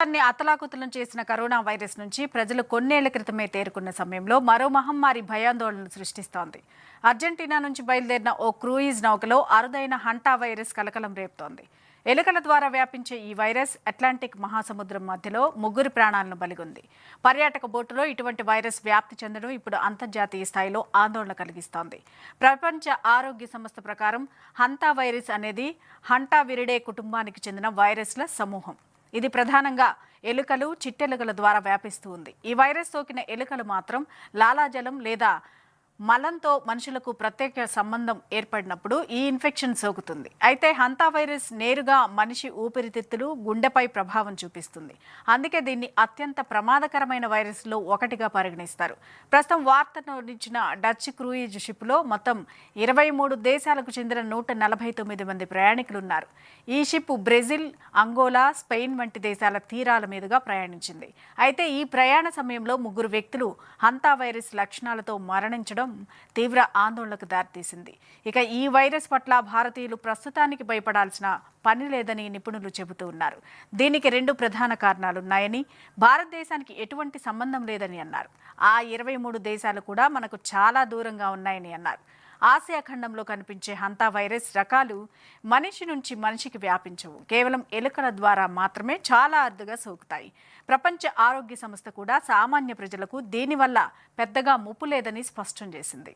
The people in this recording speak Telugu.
అతలాకుతలం చేసిన కరోనా వైరస్ నుంచి ప్రజలు కొన్నేళ్ల క్రితమే తేరుకున్న సమయంలో మరో మహమ్మారి భయాందోళనలు సృష్టిస్తోంది. అర్జెంటీనా నుంచి బయలుదేరిన ఓ క్రూయిజ్ నౌకలో అరుదైన హంటా వైరస్ కలకలం రేపుతోంది. ఎలుకల ద్వారా వ్యాపించే ఈ వైరస్ అట్లాంటిక్ మహాసముద్రం మధ్యలో 3 ప్రాణాలను బలిగొంది. పర్యాటక బోటులో ఇటువంటి వైరస్ వ్యాప్తి చెందడం ఇప్పుడు అంతర్జాతీయ స్థాయిలో ఆందోళన కలిగిస్తోంది. ప్రపంచ ఆరోగ్య సంస్థ ప్రకారం హంటా వైరస్ అనేది హంటా విరిడే కుటుంబానికి చెందిన వైరస్ల సమూహం. ఇది ప్రధానంగా ఎలుకలు, చిట్టెలుకల ద్వారా వ్యాపిస్తూ ఉంది. ఈ వైరస్ సోకిన ఎలుకలు మాత్రం లాలాజలం లేదా మలంతో మనుషులకు ప్రత్యేక సంబంధం ఏర్పడినప్పుడు ఈ ఇన్ఫెక్షన్ సోకుతుంది. అయితే హంతా వైరస్ నేరుగా మనిషి ఊపిరితిత్తులు, గుండెపై ప్రభావం చూపిస్తుంది. అందుకే దీన్ని అత్యంత ప్రమాదకరమైన వైరస్లో ఒకటిగా పరిగణిస్తారు. ప్రస్తుతం వార్తను ఇచ్చిన డచ్ క్రూయిజ్ షిప్లో మొత్తం 23 దేశాలకు చెందిన 149 మంది ప్రయాణికులు ఉన్నారు. ఈ షిప్ బ్రెజిల్, అంగోలా, స్పెయిన్ వంటి దేశాల తీరాల మీదుగా ప్రయాణించింది. అయితే ఈ ప్రయాణ సమయంలో 3 వ్యక్తులు హంతా వైరస్ లక్షణాలతో మరణించడం తీవ్ర ఆందోళనకు దారితీసింది. ఇక ఈ వైరస్ పట్ల భారతీయులు ప్రస్తుతానికి భయపడాల్సిన పని లేదని నిపుణులు చెబుతూ ఉన్నారు. దీనికి 2 ప్రధాన కారణాలున్నాయని, భారతదేశానికి ఎటువంటి సంబంధం లేదని అన్నారు. ఆ 23 దేశాలు కూడా మనకు చాలా దూరంగా ఉన్నాయని అన్నారు. ఆసియా ఖండంలో కనిపించే హంతా వైరస్ రకాలు మనిషి నుంచి మనిషికి వ్యాపించవు. కేవలం ఎలుకల ద్వారా మాత్రమే చాలా అరుదుగా సోకుతాయి. ప్రపంచ ఆరోగ్య సంస్థ కూడా సామాన్య ప్రజలకు దీనివల్ల పెద్దగా ముప్పు లేదని స్పష్టం చేసింది.